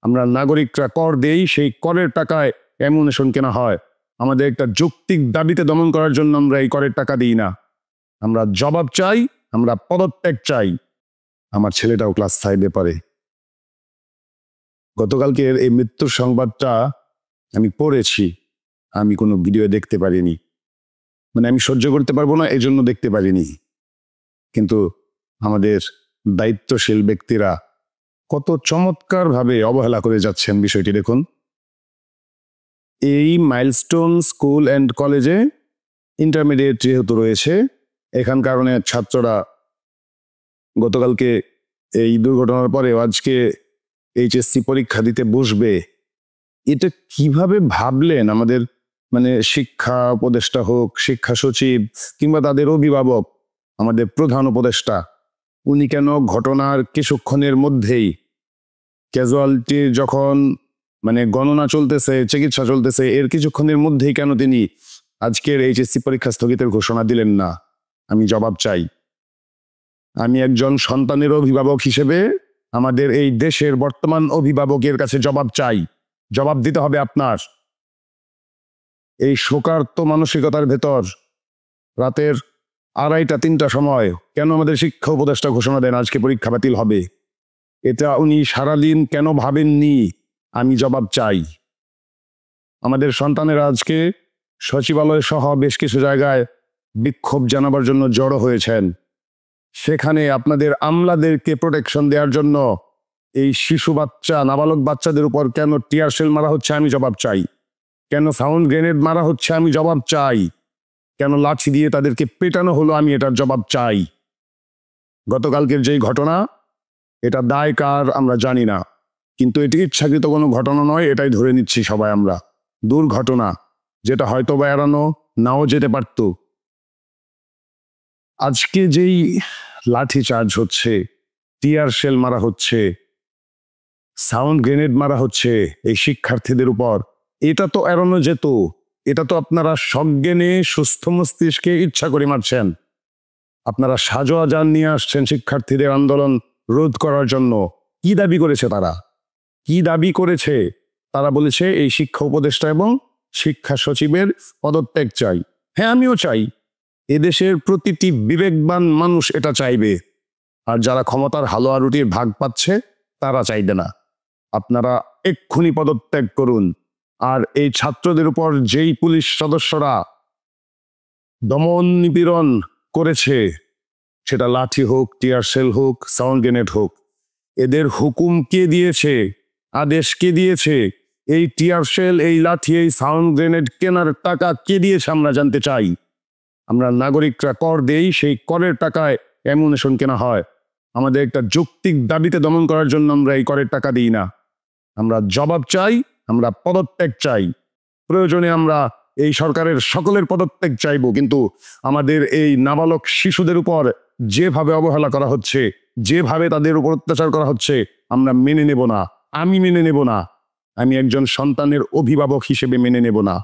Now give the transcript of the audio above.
আমরা নাগরিকরা কর দেই, সেই করের টাকায় অ্যামুনেশন কেনা হয়। আমাদের একটা যৌক্তিক দাবিতে দমন করার জন্য আমরা এই করের টাকা দিই না। আমরা জবাব চাই, আমরা পদত্যাগ চাই। আমার ছেলেটাও ক্লাস 5-এ পড়ে। গতকালকের এই মৃত্যুর সংবাদটা আমি পড়েছি, আমি কোনো ভিডিও দেখতে পারিনি। মানে আমি সহ্য করতে পারবো না, এজন্য দেখতে পারিনি। কিন্তু আমাদের দায়িত্বশীল ব্যক্তিরা কত চমৎকারভাবে অবহেলা করে যাচ্ছেন বিষয়টি দেখুন। এই মাইলস্টোন স্কুল অ্যান্ড কলেজে ইন্টারমিডিয়েট যেহেতু রয়েছে, এখানকার অনেক ছাত্ররা গতকালকে এই দুর্ঘটনার পরে আজকে এইচএসসি পরীক্ষা দিতে বসবে। এটা কিভাবে ভাবলেন আমাদের শিক্ষা উপদেষ্টা হোক, শিক্ষা সচিব কিংবা তাদের অভিভাবক, আমাদের প্রধান উপদেষ্টা, উনি কেন ঘটনার কিছুক্ষণের মধ্যেই ক্যাজুয়ালিটি যখন গণনা চলতেছে, চিকিৎসা চলতেছে, এর কিছুক্ষণের মধ্যেই কেন তিনি আজকের এইচএসসি পরীক্ষা স্থগিতের ঘোষণা দিলেন না? আমি জবাব চাই। আমি একজন সন্তানের অভিভাবক হিসেবে আমাদের এই দেশের বর্তমান অভিভাবকের কাছে জবাব চাই। জবাব দিতে হবে আপনার। এই শোকার্ত মানসিকতার ভেতর রাতের 2:30-3টা সময় কেন আমাদের শিক্ষা উপদেষ্টা ঘোষণা দেন আজকে পরীক্ষা বাতিল হবে? এটা উনি সারাদিন কেন ভাবেননি? আমি জবাব চাই। আমাদের সন্তানেরা আজকে সচিবালয় সহ বেশ কিছু জায়গায় বিক্ষোভ জানাবার জন্য জড়ো হয়েছেন। সেখানে আপনাদের আমলাদেরকে প্রোটেকশন দেওয়ার জন্য এই শিশু বাচ্চা, নাবালক বাচ্চাদের উপর কেন টিয়ার শেল মারা হচ্ছে? আমি জবাব চাই। কেন সাউন্ড গ্রেনেড মারা হচ্ছে? আমি জবাব চাই। কেন লাঠি দিয়ে তাদেরকে পেটানো হলো? আমি এটার জবাব চাই। গতকালকের যেই ঘটনা, এটা দায় কার আমরা জানি না, কিন্তু এটি ইচ্ছাকৃত কোনো ঘটনা নয়, এটাই ধরে নিচ্ছি সবাই আমরা। দুর্ঘটনা, যেটা হয়তো বা এড়ানো নাও যেতে পারত। আজকে যেই লাঠি চার্জ হচ্ছে, টিয়ার শেল মারা হচ্ছে, সাউন্ড গ্রেনেড মারা হচ্ছে এই শিক্ষার্থীদের উপর, এটা তো এড়ানো যেত। এটা তো আপনারা সজ্ঞানে সুস্থ মস্তিষ্কে ইচ্ছা করে মারছেন। আপনারা সাজোয়া যান নিয়ে আসছেন শিক্ষার্থীদের আন্দোলন রোধ করার জন্য। কি দাবি করেছে তারা? কি দাবি করেছে? তারা বলেছে এই শিক্ষা উপদেষ্টা এবং শিক্ষা সচিবের পদত্যাগ চাই। হ্যাঁ, আমিও চাই। এদেশের প্রতিটি বিবেকবান মানুষ এটা চাইবে। আর যারা ক্ষমতার হালুয়া রুটির ভাগ পাচ্ছে তারা চাইবে না। আপনারা এক্ষুনি পদত্যাগ করুন। আর এই ছাত্রদের উপর যেই পুলিশ সদস্যরা দমন নিপীড়ন করেছে, সেটা লাঠি হোক, টিয়ার শেল হোক, সাউন্ড গ্রেনেড হোক, এদের হুকুম কে দিয়েছে? আদেশ কে দিয়েছে? এই টিয়ার শেল, এই লাঠি, এই সাউন্ড গ্রেনেড কেনার টাকা কে দিয়েছে আমরা জানতে চাই। আমরা নাগরিকরা কর দেই, সেই করের টাকায় অ্যামুনেশন কেনা হয়। আমাদের একটা যৌক্তিক দাবিতে দমন করার জন্য আমরা এই করের টাকা দিই না। আমরা জবাব চাই, আমরা পদত্যাগ চাই। প্রয়োজনে আমরা এই সরকারের সকলের পদত্যাগ চাইব, কিন্তু আমাদের এই নাবালক শিশুদের উপর যেভাবে অবহেলা করা হচ্ছে, যেভাবে তাদের উপর অত্যাচার করা হচ্ছে, আমরা মেনে নেব না। আমি মেনে নেব না। আমি একজন সন্তানের অভিভাবক হিসেবে মেনে নেব না।